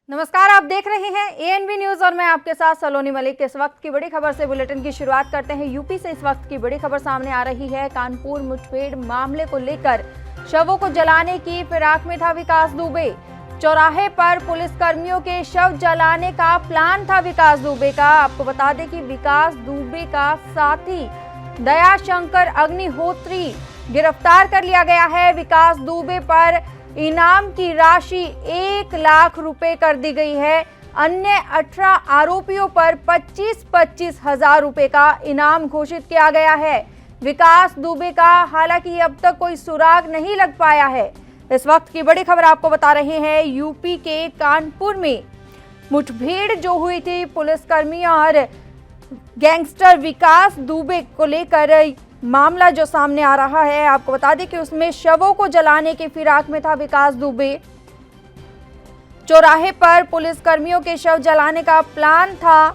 नमस्कार, आप देख रहे हैं एएनबी न्यूज और मैं आपके साथ सलोनी मलिक। इस वक्त की बड़ी खबर से बुलेटिन की शुरुआत करते हैं। यूपी से इस वक्त की बड़ी खबर सामने आ रही है। कानपुर मुठभेड़ मामले को लेकर शवों को जलाने की फिराक में था विकास दुबे। चौराहे पर पुलिसकर्मियों के शव जलाने का प्लान था विकास दुबे का। आपको बता दें कि विकास दुबे का साथी दयाशंकर अग्निहोत्री गिरफ्तार कर लिया गया है। विकास दुबे पर इनाम की राशि 1 लाख रुपए कर दी गई है। अन्य 18 आरोपियों पर 25-25 हजार रुपए का इनाम घोषित किया गया है। विकास दुबे का हालांकि अब तक कोई सुराग नहीं लग पाया है। इस वक्त की बड़ी खबर आपको बता रहे हैं, यूपी के कानपुर में मुठभेड़ जो हुई थी पुलिसकर्मी और गैंगस्टर विकास दुबे को लेकर मामला जो सामने आ रहा है। आपको बता दें कि उसमें शवों को जलाने की फिराक में था विकास दुबे। चौराहे पर पुलिसकर्मियों के शव जलाने का प्लान था।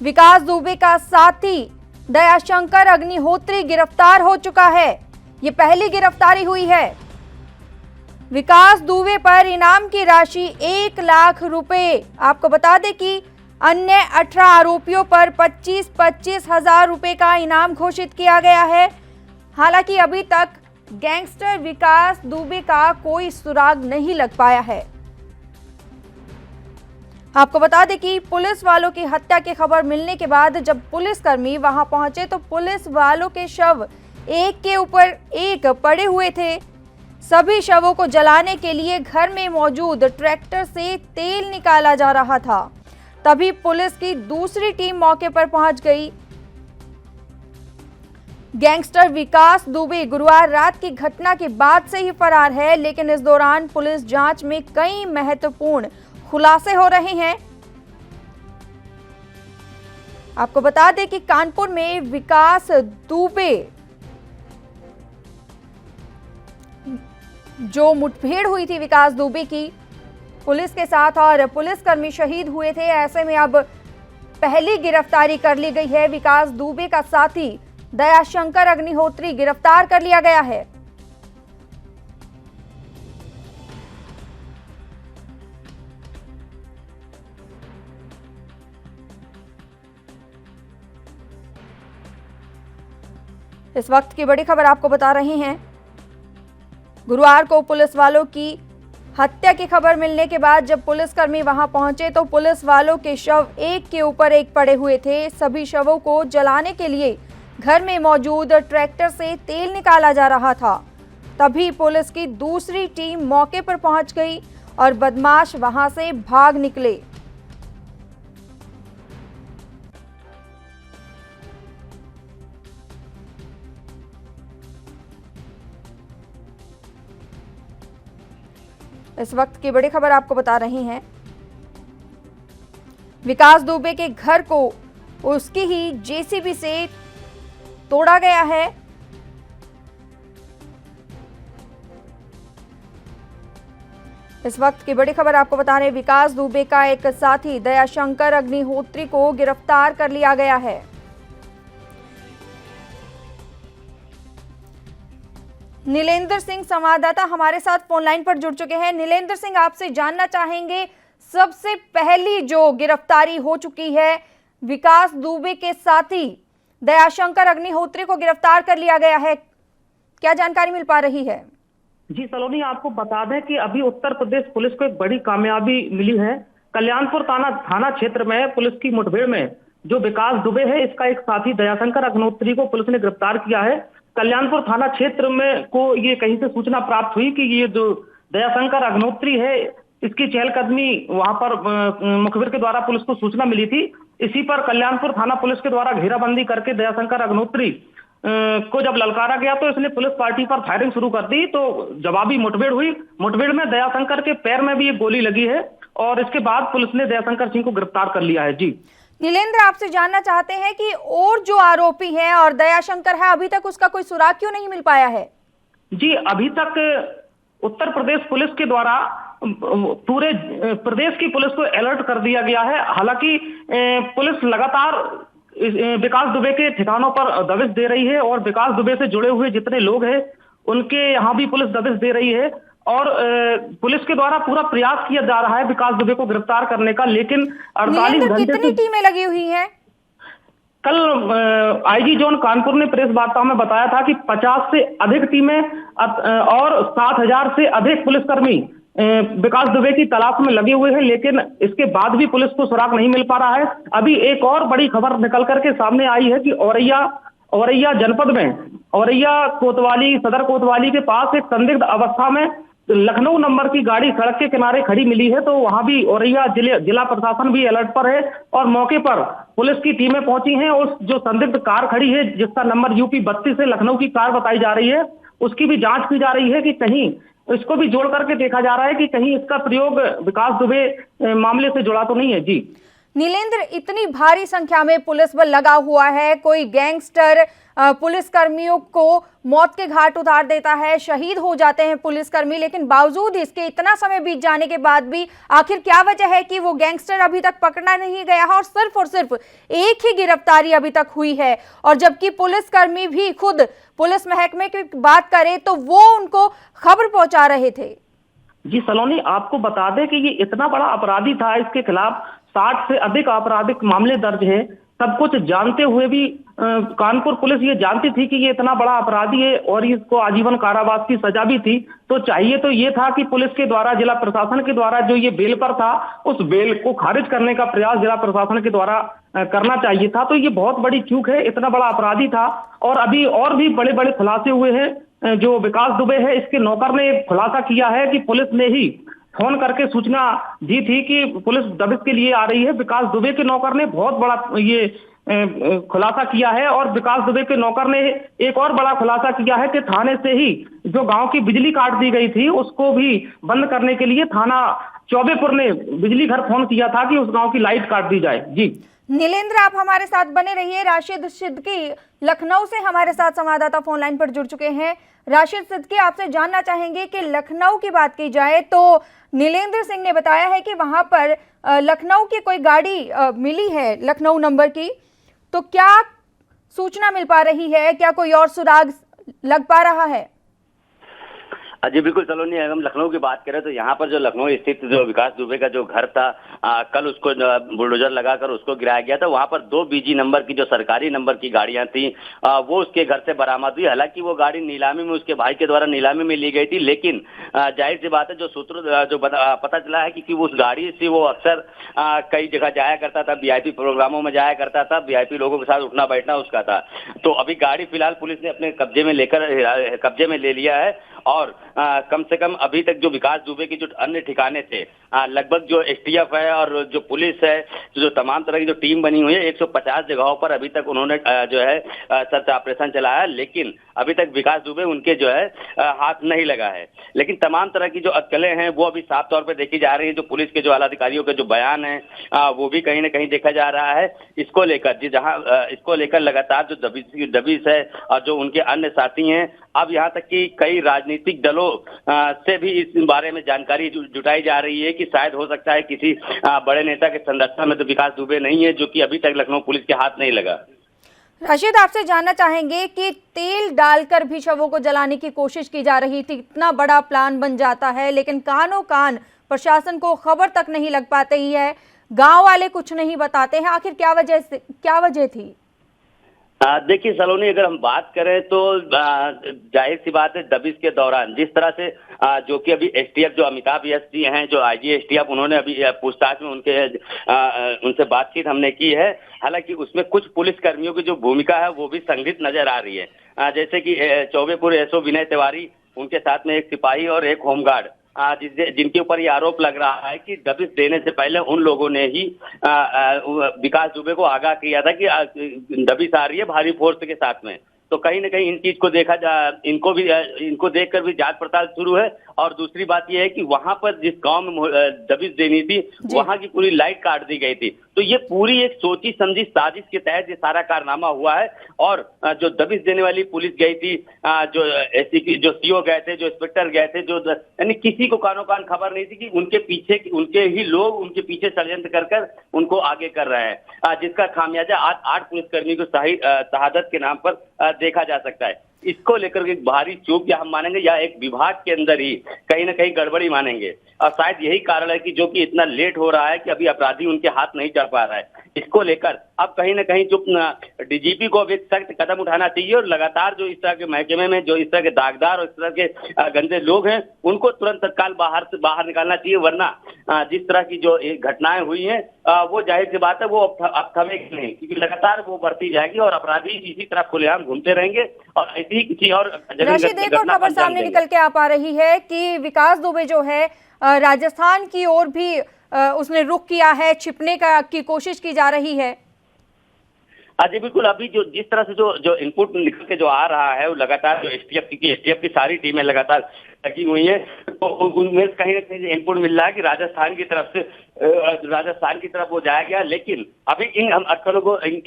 विकास दुबे का साथी दयाशंकर अग्निहोत्री गिरफ्तार हो चुका है। ये पहली गिरफ्तारी हुई है। विकास दुबे पर इनाम की राशि 1 लाख रुपए। आपको बता दें कि अन्य 18 आरोपियों पर 25-25 हजार रुपए का इनाम घोषित किया गया है। हालांकि अभी तक गैंगस्टर विकास दुबे का कोई सुराग नहीं लग पाया है। आपको बता दें कि पुलिस वालों की हत्या की खबर मिलने के बाद जब पुलिसकर्मी वहां पहुंचे तो पुलिस वालों के शव एक के ऊपर एक पड़े हुए थे। सभी शवों को जलाने के लिए घर में मौजूद ट्रैक्टर से तेल निकाला जा रहा था। तभी पुलिस की दूसरी टीम मौके पर पहुंच गई। गैंगस्टर विकास दुबे गुरुवार रात की घटना के बाद से ही फरार है, लेकिन इस दौरान पुलिस जांच में कई महत्वपूर्ण खुलासे हो रहे हैं। आपको बता दें कि कानपुर में विकास दुबे जो मुठभेड़ हुई थी विकास दुबे की पुलिस के साथ और पुलिसकर्मी शहीद हुए थे, ऐसे में अब पहली गिरफ्तारी कर ली गई है। विकास दुबे का साथी दयाशंकर अग्निहोत्री गिरफ्तार कर लिया गया है। इस वक्त की बड़ी खबर आपको बता रहे हैं। गुरुवार को पुलिस वालों की हत्या की खबर मिलने के बाद जब पुलिसकर्मी वहां पहुंचे तो पुलिस वालों के शव एक के ऊपर एक पड़े हुए थे। सभी शवों को जलाने के लिए घर में मौजूद ट्रैक्टर से तेल निकाला जा रहा था। तभी पुलिस की दूसरी टीम मौके पर पहुंच गई और बदमाश वहां से भाग निकले। इस वक्त की बड़ी खबर आपको बता रहे हैं, विकास दुबे के घर को उसकी ही जेसीबी से तोड़ा गया है। इस वक्त की बड़ी खबर आपको बता रहे हैं, विकास दुबे का एक साथी दयाशंकर अग्निहोत्री को गिरफ्तार कर लिया गया है। नीलेंद्र सिंह संवाददाता हमारे साथ फोन लाइन पर जुड़ चुके हैं। नीलेंद्र सिंह, आपसे जानना चाहेंगे, सबसे पहली जो गिरफ्तारी हो चुकी है, विकास दुबे के साथी दयाशंकर अग्निहोत्री को गिरफ्तार कर लिया गया है, क्या जानकारी मिल पा रही है? जी सलोनी, आपको बता दें कि अभी उत्तर प्रदेश पुलिस को एक बड़ी कामयाबी मिली है। कल्याणपुर थाना क्षेत्र में पुलिस की मुठभेड़ में जो विकास दुबे है, इसका एक साथी दयाशंकर अग्निहोत्री को पुलिस ने गिरफ्तार किया है। कल्याणपुर थाना क्षेत्र में को ये कहीं से सूचना प्राप्त हुई कि ये जो दयाशंकर अग्निहोत्री है, इसकी चहलकदमी वहां पर मुखबिर के द्वारा पुलिस को सूचना मिली थी। इसी पर कल्याणपुर थाना पुलिस के द्वारा घेराबंदी करके दयाशंकर अग्निहोत्री को जब ललकारा गया तो इसने पुलिस पार्टी पर फायरिंग शुरू कर दी। तो जवाबी मुठभेड़ हुई। मुठभेड़ में दयाशंकर के पैर में भी एक गोली लगी है और इसके बाद पुलिस ने दयाशंकर सिंह को गिरफ्तार कर लिया है। जी नीलेंद्र, आपसे जानना चाहते हैं कि और जो आरोपी है और दयाशंकर है, अभी तक उसका कोई सुराग क्यों नहीं मिल पाया है? जी, अभी तक उत्तर प्रदेश पुलिस के द्वारा पूरे प्रदेश की पुलिस को अलर्ट कर दिया गया है। हालांकि पुलिस लगातार विकास दुबे के ठिकानों पर दबिश दे रही है और विकास दुबे से जुड़े हुए जितने लोग हैं उनके यहाँ भी पुलिस दबिश दे रही है। और पुलिस के द्वारा पूरा प्रयास किया जा रहा है विकास दुबे को गिरफ्तार करने का, लेकिन 48 नीलेंद्र, घंटे कितनी से टीमें लगी हुई हैं? कल आईजी जोन कानपुर ने प्रेस वार्ता में बताया था कि 50 से अधिक टीमें और 7,000 से अधिक पुलिसकर्मी विकास दुबे की तलाश में लगे हुए हैं, लेकिन इसके बाद भी पुलिस को सुराग नहीं मिल पा रहा है। अभी एक और बड़ी खबर निकल करके सामने आई है कि औरैया जनपद में औरैया कोतवाली, सदर कोतवाली के पास एक संदिग्ध अवस्था में लखनऊ नंबर की गाड़ी सड़क के किनारे खड़ी मिली है। तो वहां भी औरैया जिला प्रशासन भी अलर्ट पर है और मौके पर पुलिस की टीमें पहुंची हैं। उस जो संदिग्ध कार खड़ी है, जिसका नंबर यूपी 32 है, लखनऊ की कार बताई जा रही है, उसकी भी जांच की जा रही है कि कहीं इसको भी जोड़ करके देखा जा रहा है कि कहीं इसका प्रयोग विकास दुबे मामले से जुड़ा तो नहीं है। जी नीलेंद्र, इतनी भारी संख्या में पुलिस बल लगा हुआ है, कोई गैंगस्टर पुलिस कर्मियों को मौत के घाट उतार देता है, शहीद हो जाते हैं पुलिसकर्मी, लेकिन बावजूद इसके इतना समय बीत जाने के बाद भी आखिर क्या वजह है कि वो गैंगस्टर अभी तक पकड़ा नहीं गया है और सिर्फ एक ही गिरफ्तारी अभी तक हुई है? और जबकि पुलिसकर्मी भी खुद पुलिस महकमे की बात करें तो वो उनको खबर पहुंचा रहे थे। जी सलोनी, आपको बता दें कि ये इतना बड़ा अपराधी था, इसके खिलाफ 60 से अधिक आपराधिक मामले दर्ज है। सब कुछ जानते हुए भी कानपुर पुलिस ये जानती थी कि ये इतना बड़ा अपराधी है और इसको आजीवन कारावास की सजा भी थी। तो चाहिए तो ये था कि पुलिस के द्वारा, जिला प्रशासन के द्वारा जो ये बेल पर था, उस बेल को खारिज करने का प्रयास जिला प्रशासन के द्वारा करना चाहिए था। तो ये बहुत बड़ी चूक है, इतना बड़ा अपराधी था। और अभी और भी बड़े बड़े खुलासे हुए हैं। जो विकास दुबे है, इसके नौकर ने एक खुलासा किया है कि पुलिस ने ही फोन करके सूचना दी थी कि पुलिस दबिश के लिए आ रही है। विकास दुबे के नौकर ने बहुत बड़ा ये खुलासा किया है और विकास दुबे के नौकर ने एक और बड़ा खुलासा किया है कि थाने से ही जो गांव की बिजली काट दी गई थी उसको भी बंद करने के लिए थाना चौबेपुर ने बिजली घर फोन किया था कि उस गांव की लाइट काट दी जाए। जी नीलेंद्र, आप हमारे साथ बने रहिए। राशिद सिद्दीकी लखनऊ से हमारे साथ संवाददाता फोन लाइन पर जुड़ चुके हैं। राशिद सिद्दीकी, आपसे जानना चाहेंगे कि लखनऊ की बात की जाए तो नीलेंद्र सिंह ने बताया है कि वहां पर लखनऊ की कोई गाड़ी मिली है लखनऊ नंबर की, तो क्या सूचना मिल पा रही है? क्या कोई और सुराग लग पा रहा है? जी बिल्कुल सलोनी, अगर हम लखनऊ की बात करें तो यहाँ पर जो लखनऊ स्थित जो विकास दुबे का जो घर था, कल उसको बुलडोजर लगाकर उसको गिराया गया था। वहाँ पर 2 बीजी नंबर की जो सरकारी नंबर की गाड़ियां थी वो उसके घर से बरामद हुई। हालांकि वो गाड़ी नीलामी में उसके भाई के द्वारा नीलामी में ली गई थी, लेकिन जाहिर सी बात है जो सूत्र जो पता चला है कि उस गाड़ी से वो अक्सर कई जगह जाया करता था, वीआईपी प्रोग्रामों में जाया करता था, वीआईपी लोगों के साथ उठना बैठना उसका था। तो अभी गाड़ी फिलहाल पुलिस ने अपने कब्जे में ले लिया है और कम से कम अभी तक जो विकास दुबे की जो अन्य ठिकाने थे, लगभग जो एसटीएफ है और जो पुलिस है, जो तमाम तरह की जो टीम बनी हुई है, 150 जगहों पर अभी तक उन्होंने जो है सर्च ऑपरेशन चलाया, लेकिन अभी तक विकास दुबे उनके जो है हाथ नहीं लगा है। लेकिन तमाम तरह की जो अटकलें हैं वो अभी साफ तौर पर देखी जा रही है। जो पुलिस के जो आला अधिकारियों के जो बयान है वो भी कहीं ना कहीं देखा जा रहा है इसको लेकर, इसको लेकर लगातार जो दबिश है और जो उनके अन्य साथी हैं, अब यहाँ तक कि कई राजनीतिक दलों से भी इस बारे में जानकारी जुटाई जा रही है कि शायद हो सकता है किसी बड़े नेता के संरक्षण में तो विकास दुबे नहीं है, जो कि अभी तक लखनऊ पुलिस के हाथ नहीं लगा। राशिद, आपसे जानना चाहेंगे कि तेल डालकर भी शवों को जलाने की कोशिश की जा रही थी, इतना बड़ा प्लान बन जाता है, लेकिन कानों कान प्रशासन को खबर तक नहीं लग पाती ही है, गांव वाले कुछ नहीं बताते हैं, आखिर क्या वजह थी? देखिए सलोनी, अगर हम बात करें तो जाहिर सी बात है दबिश के दौरान जिस तरह से जो कि अभी एसटीएफ जो अमिताभ यश जी हैं, जो आईजी एसटीएफ, उन्होंने अभी पूछताछ में उनसे बातचीत हमने की है। हालांकि उसमें कुछ पुलिस कर्मियों की जो भूमिका है वो भी संदिग्ध नजर आ रही है। जैसे कि चौबेपुर एसओ विनय तिवारी, उनके साथ में एक सिपाही और एक होमगार्ड, जिनके ऊपर ये आरोप लग रहा है कि दबिश देने से पहले उन लोगों ने ही विकास दुबे को आगाह किया था कि दबिश आ रही है भारी फोर्स के साथ में। तो कहीं ना कहीं इन चीज को इनको देखकर भी जांच पड़ताल शुरू है। और दूसरी बात यह है कि वहां पर जिस गांव में दबिश देनी थी वहां की पूरी लाइट काट दी गई थी। तो ये पूरी एक सोची समझी साजिश के तहत ये सारा कारनामा हुआ है। और जो दबिश देने वाली पुलिस गई थी, जो एसपी, जो सीओ गए थे, जो इंस्पेक्टर गए थे, जो यानी किसी को कानों कान खबर नहीं थी कि उनके ही लोग उनके पीछे षड्यंत्र कर उनको आगे कर रहे हैं, जिसका खामियाजा आज 8 पुलिसकर्मी को शहादत के नाम पर देखा जा सकता है। इसको लेकर के एक भारी चूक या हम मानेंगे या एक विभाग के अंदर ही कहीं ना कहीं गड़बड़ी मानेंगे। और शायद यही कारण है कि जो कि इतना लेट हो रहा है कि अभी अपराधी उनके हाथ नहीं चढ़ पा रहा है। इसको लेकर अब कहीं ना कहीं जो डीजीपी को अब एक सख्त कदम उठाना चाहिए और लगातार जो इस तरह के महकमे में जो इस तरह के दागदार और इस तरह के गंदे लोग हैं उनको तुरंत तत्काल बाहर निकालना चाहिए, वरना जिस तरह की जो घटनाएं हुई हैं वो जाहिर सी बात है वो अब थमेगी नहीं, क्योंकि लगातार वो बढ़ती जाएगी और अपराधी इसी तरह खुलेआम घूमते रहेंगे और ऐसी ही किसी और राशिद, एक और खबर सामने निकल के आ पा रही है कि विकास दुबे जो है राजस्थान की ओर भी उसने रुख किया है, छिपने की कोशिश की जा रही है। जी बिल्कुल, अभी जो जिस तरह से जो इनपुट निकल के जो आ रहा है वो लगातार जो एसटीएफ की सारी टीमें लगातार लगी हुई है, तो उनमें कहीं ना कहीं इनपुट मिल रहा है कि राजस्थान की तरफ वो जाया गया। लेकिन अभी हम अटकलों को इन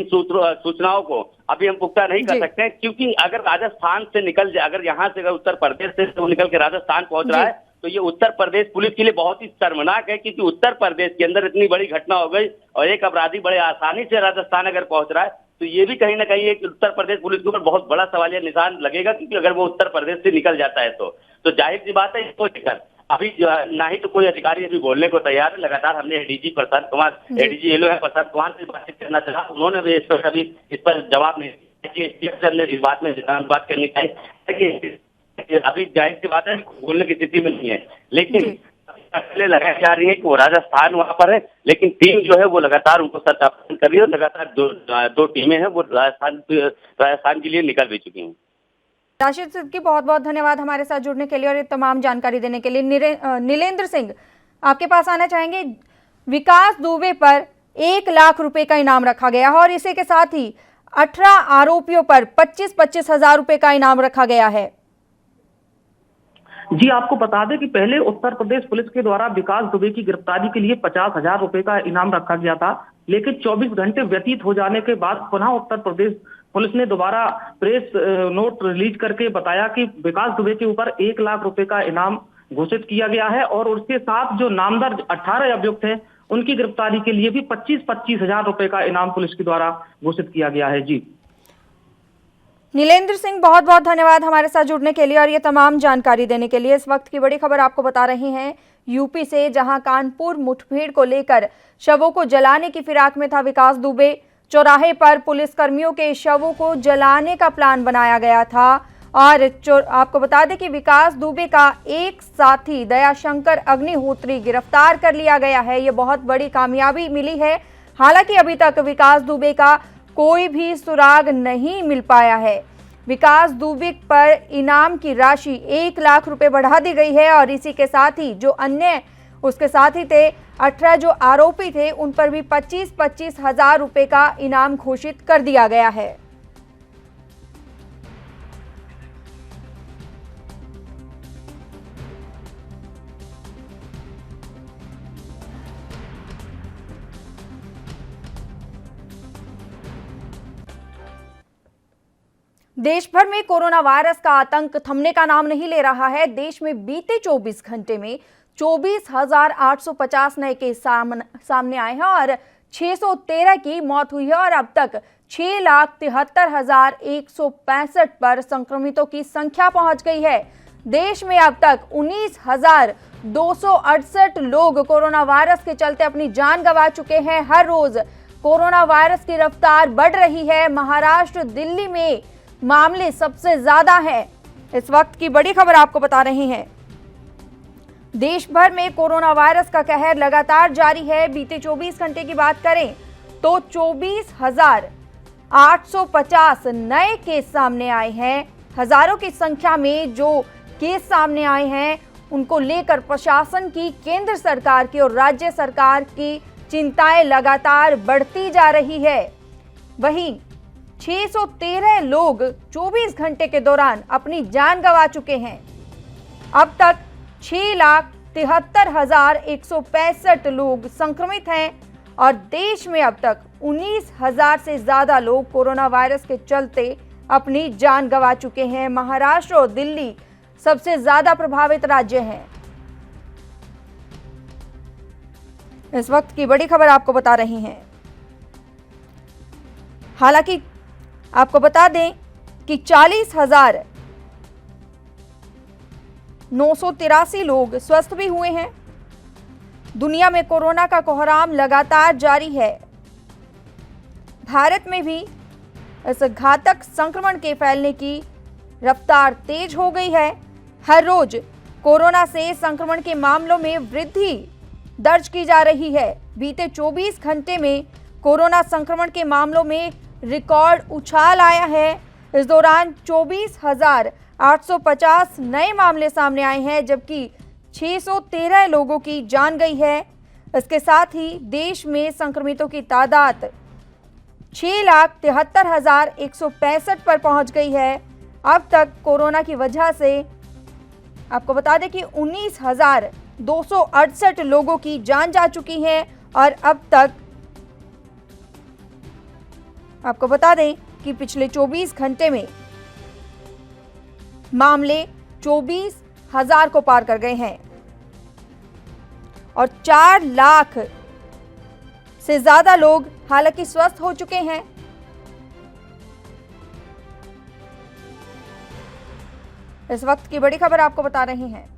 सूचनाओं को अभी हम पुख्ता नहीं कर सकते, क्योंकि अगर राजस्थान से निकल जाए, अगर यहाँ से अगर उत्तर प्रदेश से वो निकल के राजस्थान पहुंच रहा है तो ये उत्तर प्रदेश पुलिस के लिए बहुत ही शर्मनाक है, क्योंकि उत्तर प्रदेश के अंदर इतनी बड़ी घटना हो गई और एक अपराधी बड़े आसानी से राजस्थान अगर पहुंच रहा है तो ये भी कहीं ना कहीं एक उत्तर प्रदेश पुलिस के ऊपर बहुत बड़ा सवालिया निशान लगेगा, क्योंकि अगर वो उत्तर प्रदेश से निकल जाता है तो जाहिर सी बात है इसको लेकर अभी ना ही तो कोई अधिकारी अभी बोलने को तैयार है। लगातार हमने एडीजी येलो है प्रशांत कुमार से बातचीत करना चाहा, उन्होंने भी इस पर जवाब नहीं दिया। इस बात में बात करनी चाहिए कि अभी जाहिर सी बात है बोलने की स्थिति में नहीं है, लेकिन लगाई जा रही है कि वो राजस्थान वहां पर है, लेकिन टीम जो है वो लगातार उनको सत्यापन कर रही है और लगातार दो टीमें हैं वो राजस्थान के लिए निकल भी चुकी हैं। राशिद सिद्दीकी, बहुत बहुत धन्यवाद हमारे साथ जुड़ने के लिए और ये तमाम जानकारी देने के लिए। नीलेंद्र सिंह, आपके पास आना चाहेंगे। विकास दुबे पर 1 लाख रुपए का इनाम रखा गया है और इसी के साथ ही 18 आरोपियों पर 25-25 हजार रुपए का इनाम रखा गया है। जी, आपको बता दें कि पहले उत्तर प्रदेश पुलिस के द्वारा विकास दुबे की गिरफ्तारी के लिए 50,000 रुपए का इनाम रखा गया था, लेकिन 24 घंटे व्यतीत हो जाने के बाद पुनः उत्तर प्रदेश पुलिस ने दोबारा प्रेस नोट रिलीज करके बताया कि विकास दुबे के ऊपर 1 लाख रुपए का इनाम घोषित किया गया है और उसके साथ जो नामदर्ज 18 अभियुक्त हैं उनकी गिरफ्तारी के लिए भी 25-25 हजार रुपए का इनाम पुलिस के द्वारा घोषित किया गया है। जी नीलेंद्र सिंह, बहुत बहुत धन्यवाद हमारे साथ जुड़ने के लिए और ये तमाम जानकारी देने के लिए। इस वक्त की बड़ी खबर आपको बता रहे हैं यूपी से, जहां कानपुर मुठभेड़ को लेकर शवों को जलाने की फिराक में था विकास दुबे। चौराहे पर पुलिसकर्मियों के शवों को जलाने का प्लान बनाया गया था और आपको बता दें कि विकास दुबे का एक साथी दयाशंकर अग्निहोत्री गिरफ्तार कर लिया गया है। ये बहुत बड़ी कामयाबी मिली है। हालांकि अभी तक विकास दुबे का कोई भी सुराग नहीं मिल पाया है। विकास दुबे पर इनाम की राशि 1 लाख रुपए बढ़ा दी गई है और इसी के साथ ही जो अन्य उसके साथी थे 18 जो आरोपी थे उन पर भी 25-25 हजार रुपए का इनाम घोषित कर दिया गया है। देश भर में कोरोना वायरस का आतंक थमने का नाम नहीं ले रहा है। देश में बीते 24 घंटे में 24,850 नए केस सामने आए हैं और 613 की मौत हुई है और अब तक 6,73,165 पर संक्रमितों की संख्या पहुंच गई है। देश में अब तक 19,268 लोग कोरोना वायरस के चलते अपनी जान गंवा चुके हैं। हर रोज कोरोना वायरस की रफ्तार बढ़ रही है। महाराष्ट्र, दिल्ली में मामले सबसे ज्यादा हैं। इस वक्त की बड़ी खबर आपको बता रहे हैं। देश भर में कोरोना वायरस का कहर लगातार जारी है। बीते 24 घंटे की बात करें तो 24,850 नए केस सामने आए हैं। हजारों की संख्या में जो केस सामने आए हैं उनको लेकर प्रशासन की, केंद्र सरकार की और राज्य सरकार की चिंताएं लगातार बढ़ती जा रही है। वहीं 613 लोग 24 घंटे के दौरान अपनी जान गंवा चुके हैं। अब तक 6,73,165 लोग संक्रमित हैं और देश में अब तक 19,000 से ज्यादा लोग कोरोना वायरस के चलते अपनी जान गंवा चुके हैं। महाराष्ट्र और दिल्ली सबसे ज्यादा प्रभावित राज्य हैं। इस वक्त की बड़ी खबर आपको बता रही हैं। हालांकि आपको बता दें कि 40,983 लोग स्वस्थ भी हुए हैं। दुनिया में कोरोना का कोहराम लगातार जारी है। भारत में भी इस घातक संक्रमण के फैलने की रफ्तार तेज हो गई है। हर रोज कोरोना से संक्रमण के मामलों में वृद्धि दर्ज की जा रही है। बीते 24 घंटे में कोरोना संक्रमण के मामलों में रिकॉर्ड उछाल आया है। इस दौरान 24,850 नए मामले सामने आए हैं, जबकि 613 लोगों की जान गई है। इसके साथ ही देश में संक्रमितों की तादाद 6,73,165 पर पहुंच गई है। अब तक कोरोना की वजह से आपको बता दें कि 19,268 लोगों की जान जा चुकी है और अब तक आपको बता दें कि पिछले 24 घंटे में मामले 24,000 को पार कर गए हैं और 4 लाख से ज्यादा लोग हालांकि स्वस्थ हो चुके हैं। इस वक्त की बड़ी खबर आपको बता रहे हैं।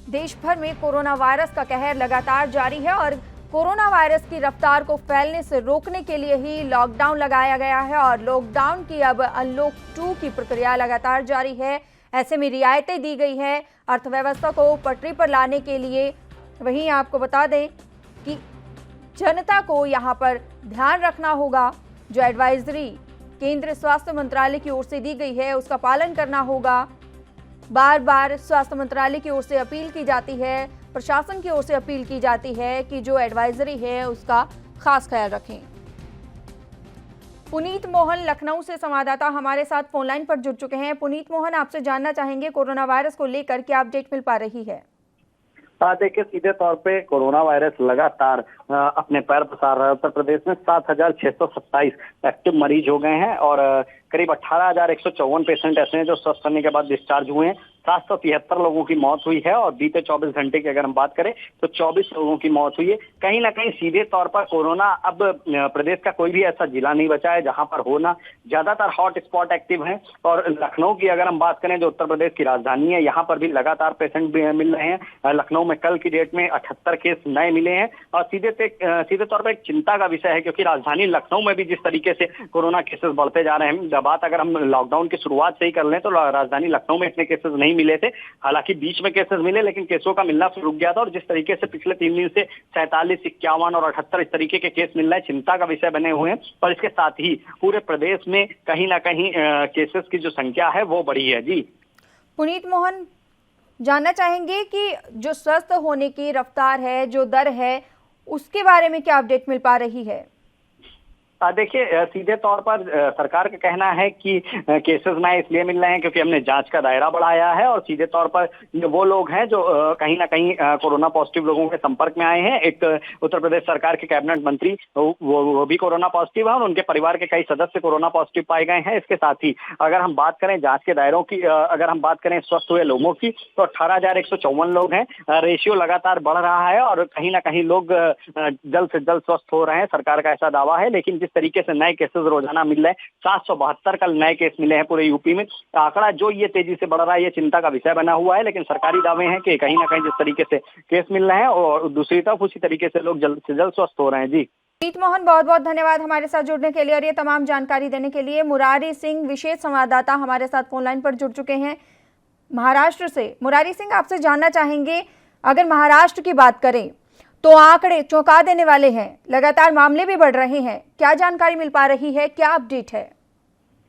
देश भर में कोरोना वायरस का कहर लगातार जारी है और कोरोना वायरस की रफ्तार को फैलने से रोकने के लिए ही लॉकडाउन लगाया गया है और लॉकडाउन की अब अनलॉक 2 की प्रक्रिया लगातार जारी है। ऐसे में रियायतें दी गई है अर्थव्यवस्था को पटरी पर लाने के लिए। वहीं आपको बता दें कि जनता को यहां पर ध्यान रखना होगा। जो एडवाइजरी केंद्रीय स्वास्थ्य मंत्रालय की ओर से दी गई है उसका पालन करना होगा। बार बार स्वास्थ्य मंत्रालय की ओर से अपील की जाती है, प्रशासन की ओर से अपील की जाती है कि जो एडवाइजरी है उसका खास ख्याल रखें। पुनीत मोहन लखनऊ से संवाददाता हमारे साथ फोनलाइन पर जुड़ चुके हैं। पुनीत मोहन, आपसे जानना चाहेंगे कोरोना वायरस को लेकर क्या अपडेट मिल पा रही है? देखिए, सीधे तौर पे कोरोना वायरस लगातार अपने पैर पसार रहा है। उत्तर प्रदेश में 7,627 एक्टिव मरीज हो गए हैं और करीब 18,154 पेशेंट ऐसे हैं जो स्वस्थ होने के बाद डिस्चार्ज हुए हैं। 773 लोगों की मौत हुई है और बीते 24 घंटे की अगर हम बात करें तो 24 लोगों की मौत हुई है। कहीं ना कहीं सीधे तौर पर कोरोना अब प्रदेश का कोई भी ऐसा जिला नहीं बचा है जहां पर होना। ज्यादातर हॉट स्पॉट एक्टिव हैं और लखनऊ की अगर हम बात करें जो उत्तर प्रदेश की राजधानी है, यहाँ पर भी लगातार पेशेंट भी मिल रहे हैं। लखनऊ में कल की डेट में 78 केस नए मिले हैं और सीधे तौर पर एक चिंता का विषय है, क्योंकि राजधानी लखनऊ में भी जिस तरीके से कोरोना केसेस बढ़ते जा रहे हैं। बात अगर हम लॉकडाउन की शुरुआत से ही कर लें तो राजधानी लखनऊ में इतने केसेस नहीं मिले थे। हालांकि बीच में केसेस मिले लेकिन केसों का मिलना रुक गया था और जिस तरीके से पिछले 3 दिन से 47, 51 और 78 इस तरीके के केस मिल रहे हैं, चिंता का विषय बने हुए हैं। और इसके साथ ही पूरे प्रदेश में कहीं ना कहीं केसेस की जो संख्या है वो बढ़ी है। जी पुनीत मोहन, जानना चाहेंगे कि जो स्वस्थ होने की रफ्तार है, जो दर है, उसके बारे में क्या अपडेट मिल पा रही है? देखिए, सीधे तौर पर सरकार का कहना है कि केसेस नए इसलिए मिल रहे हैं क्योंकि हमने जांच का दायरा बढ़ाया है और सीधे तौर पर वो लोग हैं जो कहीं ना कहीं कोरोना पॉजिटिव लोगों के संपर्क में आए हैं। एक उत्तर प्रदेश सरकार के कैबिनेट मंत्री वो भी कोरोना पॉजिटिव है और उनके परिवार के कई सदस्य कोरोना पॉजिटिव पाए गए हैं। इसके साथ ही अगर हम बात करें जांच के दायरों की, अगर हम बात करें स्वस्थ हुए लोगों की, तो 18,154 लोग हैं। रेशियो लगातार बढ़ रहा है और कहीं ना कहीं लोग जल्द से जल्द स्वस्थ हो रहे हैं, सरकार का ऐसा दावा है। लेकिन तरीके से नए केसेस रोजाना मिल रहे हैं, 772 कल नए केस मिले हैं पूरे यूपी में। आंकड़ा जो ये तेजी से बढ़ रहा है ये चिंता का विषय बना हुआ है, लेकिन सरकारी दावे हैं कि कहीं ना कहीं जिस तरीके से केस मिल रहे हैं और दूसरी तरफ उसी तरीके से लोग जल्द से जल्द स्वस्थ हो रहे हैं। जी पुनीत मोहन, बहुत बहुत धन्यवाद हमारे साथ जुड़ने के लिए और ये तमाम जानकारी देने के लिए। मुरारी सिंह, विशेष संवाददाता, हमारे साथ फोनलाइन पर जुड़ चुके हैं महाराष्ट्र से। मुरारी सिंह, आपसे जानना चाहेंगे, अगर महाराष्ट्र की बात करें तो आंकड़े चौंका देने वाले हैं, लगातार मामले भी बढ़ रहे हैं। क्या जानकारी मिल पा रही है, क्या अपडेट है?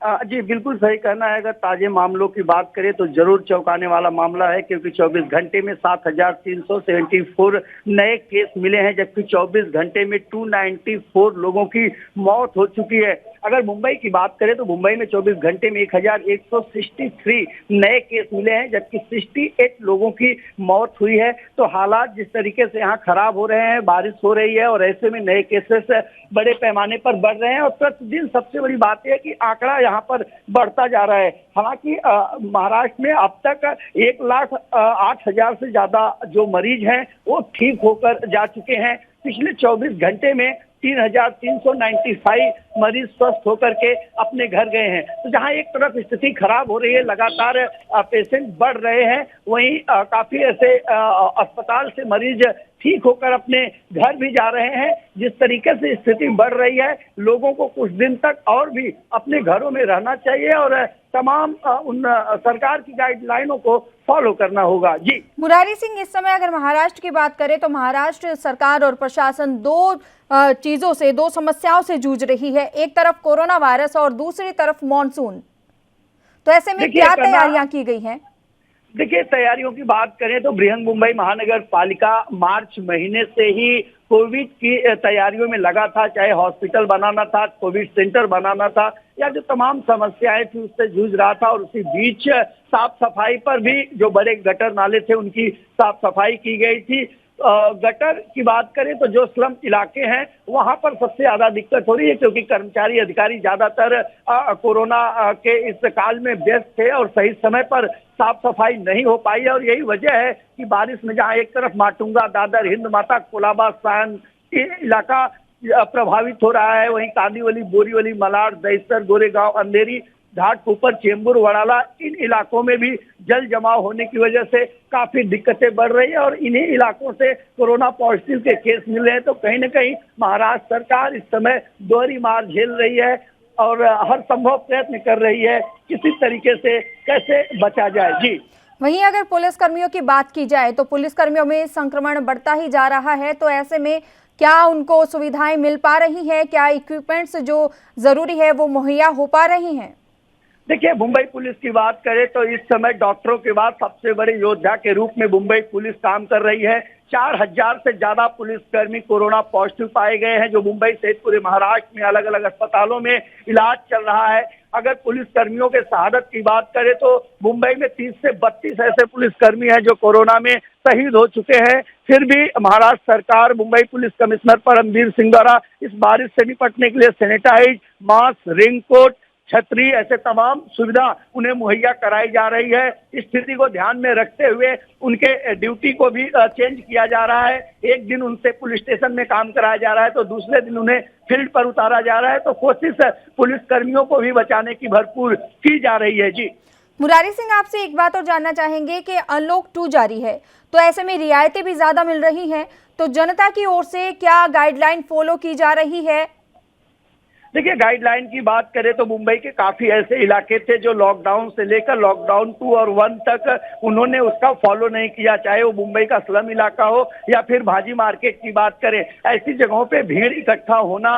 जी बिल्कुल सही कहना है। अगर ताजे मामलों की बात करें तो जरूर चौंकाने वाला मामला है, क्योंकि 24 घंटे में 7,374 नए केस मिले हैं, जबकि 24 घंटे में 294 लोगों की मौत हो चुकी है। अगर मुंबई की बात करें तो मुंबई में 24 घंटे में 1,163 नए केस मिले हैं, जबकि 68 लोगों की मौत हुई है। तो हालात जिस तरीके से यहाँ खराब हो रहे हैं, बारिश हो रही है और ऐसे में नए केसेस बड़े पैमाने पर बढ़ रहे हैं और प्रतिदिन सबसे बड़ी बात यह है कि आंकड़ा यहाँ पर बढ़ता जा रहा है। हालांकि महाराष्ट्र में अब तक 1,08,000 से ज्यादा जो मरीज हैं वो ठीक होकर जा चुके हैं। पिछले 24 घंटे में 3,395 मरीज स्वस्थ होकर के अपने घर गए हैं। तो जहां एक तरफ स्थिति खराब हो रही है, लगातार पेशेंट बढ़ रहे हैं, वहीं काफी ऐसे अस्पताल से मरीज ठीक होकर अपने घर भी जा रहे हैं। जिस तरीके से स्थिति बढ़ रही है, लोगों को कुछ दिन तक और भी अपने घरों में रहना चाहिए और तमाम उन सरकार की गाइडलाइनों को फॉलो करना होगा। जी मुरारी सिंह, इस समय अगर महाराष्ट्र की बात करें तो महाराष्ट्र सरकार और प्रशासन दो चीजों से, दो समस्याओं से जूझ रही है। एक तरफ कोरोना वायरस और दूसरी तरफ मॉनसून। तो ऐसे में क्या तैयारियां की गई हैं? देखिए, तैयारियों की बात करें तो बृहन्मुंबई महानगर पालिका मार्च महीने से ही कोविड की तैयारियों में लगा था। चाहे हॉस्पिटल बनाना था, कोविड सेंटर बनाना था, या जो तमाम समस्याएं थी उससे जूझ रहा था। और उसी बीच साफ सफाई पर भी जो बड़े गटर नाले थे उनकी साफ सफाई की गई थी। गटर की बात करें तो जो स्लम इलाके हैं वहां पर सबसे ज्यादा दिक्कत हो रही है, क्योंकि कर्मचारी अधिकारी ज्यादातर कोरोना के इस काल में व्यस्त थे और सही समय पर साफ सफाई नहीं हो पाई है। और यही वजह है कि बारिश में जहां एक तरफ माटुंगा, दादर, हिंद माता, कोलाबा, सायन इलाका प्रभावित हो रहा है, वहीं कांदीवली, बोरीवली, मलाड, दहिसर, गोरेगांव, अंधेरी, घाटकोपर, चेंबूर, वड़ाला, इन इलाकों में भी जल जमाव होने की वजह से काफी दिक्कतें बढ़ रही है और इन्हीं इलाकों से कोरोना पॉजिटिव के केस मिल रहे हैं। तो कहीं न कहीं महाराष्ट्र सरकार इस समय दोहरी मार झेल रही है और हर संभव प्रयत्न कर रही है किसी तरीके से कैसे बचा जाए। जी वहीं अगर पुलिस कर्मियों की बात की जाए तो पुलिस कर्मियों में संक्रमण बढ़ता ही जा रहा है। तो ऐसे में क्या उनको सुविधाएं मिल पा रही हैं? क्या इक्विपमेंट्स जो जरूरी है वो मुहैया हो पा रही हैं? देखिए, मुंबई पुलिस की बात करें तो इस समय डॉक्टरों के बाद सबसे बड़े योद्धा के रूप में मुंबई पुलिस काम कर रही है। 4000 से ज्यादा पुलिसकर्मी कोरोना पॉजिटिव पाए गए हैं, जो मुंबई सहित पूरे महाराष्ट्र में अलग अलग अस्पतालों में इलाज चल रहा है। अगर पुलिसकर्मियों के शहादत की बात करें तो मुंबई में 30 से 32 ऐसे पुलिसकर्मी हैं जो कोरोना में शहीद हो चुके हैं। फिर भी महाराष्ट्र सरकार, मुंबई पुलिस कमिश्नर परमवीर सिंह द्वारा इस बारिश से निपटने के लिए सैनिटाइज, मास्क, रेनकोट, छतरी, ऐसे तमाम सुविधा उन्हें मुहैया कराई जा रही है। स्थिति को ध्यान में रखते हुए उनके ड्यूटी को भी चेंज किया जा रहा है। एक दिन उनसे पुलिस स्टेशन में काम कराया जा रहा है तो दूसरे दिन उन्हें फील्ड पर उतारा जा रहा है। तो कोशिश पुलिस कर्मियों को भी बचाने की भरपूर की जा रही है। जी मुरारी सिंह, आपसे एक बात और जानना चाहेंगे कि अनलॉक 2 जारी है, तो ऐसे में रियायतें भी ज्यादा मिल रही हैं, तो जनता की ओर से क्या गाइडलाइन फॉलो की जा रही है? देखिए, गाइडलाइन की बात करें तो मुंबई के काफी ऐसे इलाके थे जो लॉकडाउन से लेकर लॉकडाउन 2 और 1 तक उन्होंने उसका फॉलो नहीं किया, चाहे वो मुंबई का स्लम इलाका हो या फिर भाजी मार्केट की बात करें। ऐसी जगहों पे भीड़ इकट्ठा होना,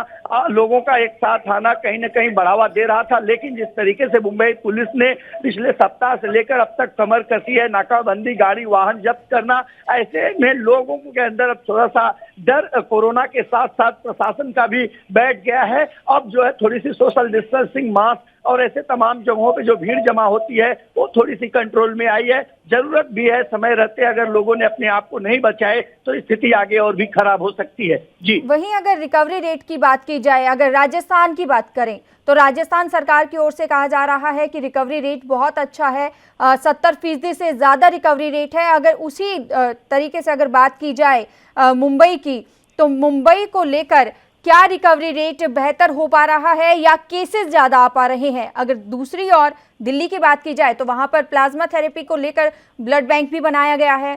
लोगों का एक साथ आना कहीं न कहीं बढ़ावा दे रहा था। लेकिन जिस तरीके से मुंबई पुलिस ने पिछले सप्ताह से लेकर अब तक कमर कसी है, नाकाबंदी, गाड़ी वाहन जब्त करना, ऐसे में लोगों के अंदर अब थोड़ा सा डर कोरोना के साथ साथ प्रशासन का भी बैठ गया है। अब जो है थोड़ी सी सोशल डिस्टेंसिंग, मास्क और ऐसे तमाम जगहों पे जो भीड़ जमा होती है वो थोड़ी सी कंट्रोल में आई है। जरूरत भी है, समय रहते अगर लोगों ने अपने आप को नहीं बचाए तो स्थिति आगे और भी खराब हो सकती है। जी वहीं अगर रिकवरी रेट की बात की जाए, अगर राजस्थान की बात करें तो राजस्थान सरकार की ओर से कहा जा रहा है कि रिकवरी रेट बहुत अच्छा है, 70% से ज्यादा रिकवरी रेट है। अगर उसी तरीके से अगर बात की जाए मुंबई की, तो मुंबई को लेकर क्या रिकवरी रेट बेहतर हो पा रहा है या केसेस ज्यादा आ पा रहे हैं? अगर दूसरी ओर दिल्ली की बात की जाए तो वहां पर प्लाज्मा थेरेपी को लेकर ब्लड बैंक भी बनाया गया है।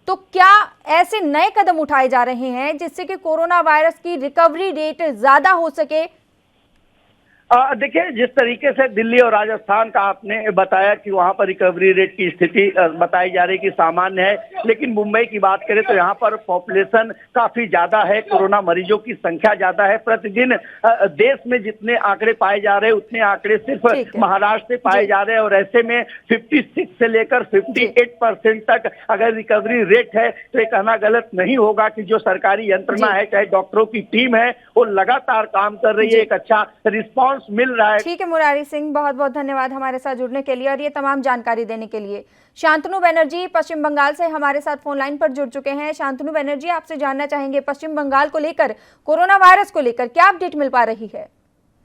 तो क्या ऐसे नए कदम उठाए जा रहे हैं जिससे कि कोरोना वायरस की रिकवरी रेट ज्यादा हो सके? देखिए, जिस तरीके से दिल्ली और राजस्थान का आपने बताया कि वहां पर रिकवरी रेट की स्थिति बताई जा रही कि सामान्य है, लेकिन मुंबई की बात करें तो यहाँ पर पॉपुलेशन काफी ज्यादा है, कोरोना मरीजों की संख्या ज्यादा है। प्रतिदिन देश में जितने आंकड़े पाए जा रहे हैं उतने आंकड़े सिर्फ महाराष्ट्र से पाए जा रहे हैं और ऐसे में 56 से लेकर 58% तक अगर रिकवरी रेट है तो ये कहना गलत नहीं होगा कि जो सरकारी यंत्रणा है, चाहे डॉक्टरों की टीम है, वो लगातार काम कर रही है, एक अच्छा रिस्पॉन्स मिल रहा है। ठीक है मुरारी सिंह, बहुत बहुत धन्यवाद हमारे साथ जुड़ने के लिए और ये तमाम जानकारी देने के लिए। शांतनु बनर्जी पश्चिम बंगाल से हमारे साथ फोन लाइन पर जुड़ चुके हैं। शांतनु बनर्जी, आपसे जानना चाहेंगे पश्चिम बंगाल को लेकर, कोरोना वायरस को लेकर क्या अपडेट मिल पा रही है?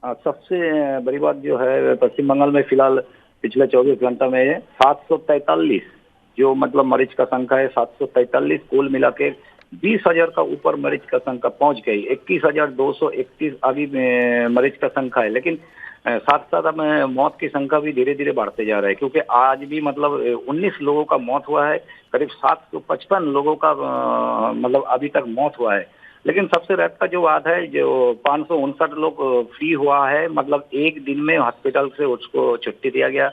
सबसे बड़ी बात जो है, पश्चिम बंगाल में फिलहाल पिछले 24 घंटा में 743 जो मतलब मरीज का संख्या है 743, कुल मिला के 20,000 का ऊपर मरीज का संख्या पहुंच गई। 21,231 अभी मरीज का संख्या है, लेकिन साथ साथ अब मौत की संख्या भी धीरे धीरे बढ़ते जा रहा है, क्योंकि आज भी मतलब 19 लोगों का मौत हुआ है, करीब 755 लोगों का मतलब अभी तक मौत हुआ है। लेकिन सबसे राहत का जो बात है, जो 559 लोग फ्री हुआ है, मतलब एक दिन में हॉस्पिटल से उसको छुट्टी दिया गया।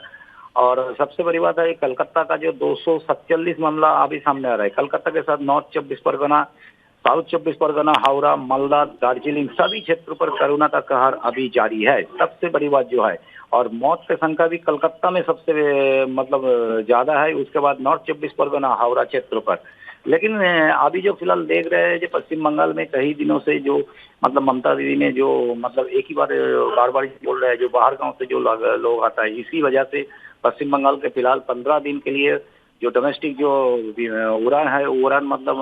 और सबसे बड़ी बात है, कलकत्ता का जो 247 मामला अभी सामने आ रहा है। कलकत्ता के साथ नॉर्थ 24 परगना, साउथ 24 परगना, हावड़ा, मालदा, दार्जिलिंग सभी क्षेत्रों पर कोरोना का कहर अभी जारी है। सबसे बड़ी बात जो है, और मौत की संख्या भी कलकत्ता में सबसे मतलब ज्यादा है, उसके बाद नॉर्थ 24 परगना, हावड़ा क्षेत्र पर। लेकिन अभी जो फिलहाल देख रहे हैं, जो पश्चिम बंगाल में कई दिनों से जो मतलब ममता दीदी ने जो मतलब एक ही बार बार बोल रहे हैं, जो बाहर गांव से जो लोग आता है, इसी वजह से पश्चिम बंगाल के फिलहाल 15 दिन के लिए जो डोमेस्टिक जो उड़ान है, उड़ान मतलब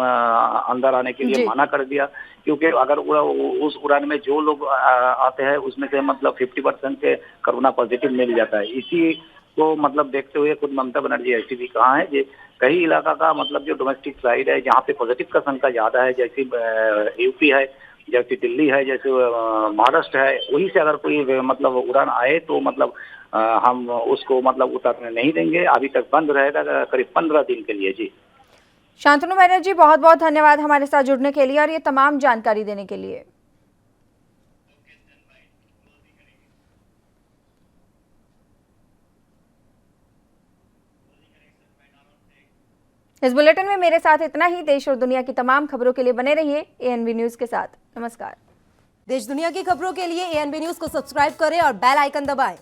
अंदर आने के लिए मना कर दिया, क्योंकि अगर उस उड़ान में जो लोग आते हैं उसमें से मतलब 50% के कोरोना पॉजिटिव मिल जाता है। इसी को मतलब देखते हुए खुद ममता बनर्जी ऐसी भी कहा है कि कई इलाका का मतलब जो डोमेस्टिक फ्लाइट है, जहाँ पे पॉजिटिव का संख्या ज्यादा है, जैसे यूपी है, जैसे दिल्ली है, जैसे महाराष्ट्र है, वहीं से अगर कोई मतलब उड़ान आए तो मतलब हम उसको मतलब उतारने नहीं देंगे। अभी तक बंद रहेगा करीब 15 दिन के लिए। जी शांतनु बैनर्जी, बहुत बहुत धन्यवाद हमारे साथ जुड़ने के लिए और ये तमाम जानकारी देने के लिए। इस बुलेटिन में मेरे साथ इतना ही। देश और दुनिया की तमाम खबरों के लिए बने रहिए एएनबी न्यूज के साथ। नमस्कार। देश दुनिया की खबरों के लिए एएनबी न्यूज को सब्सक्राइब करें और बेल आइकन दबाएं।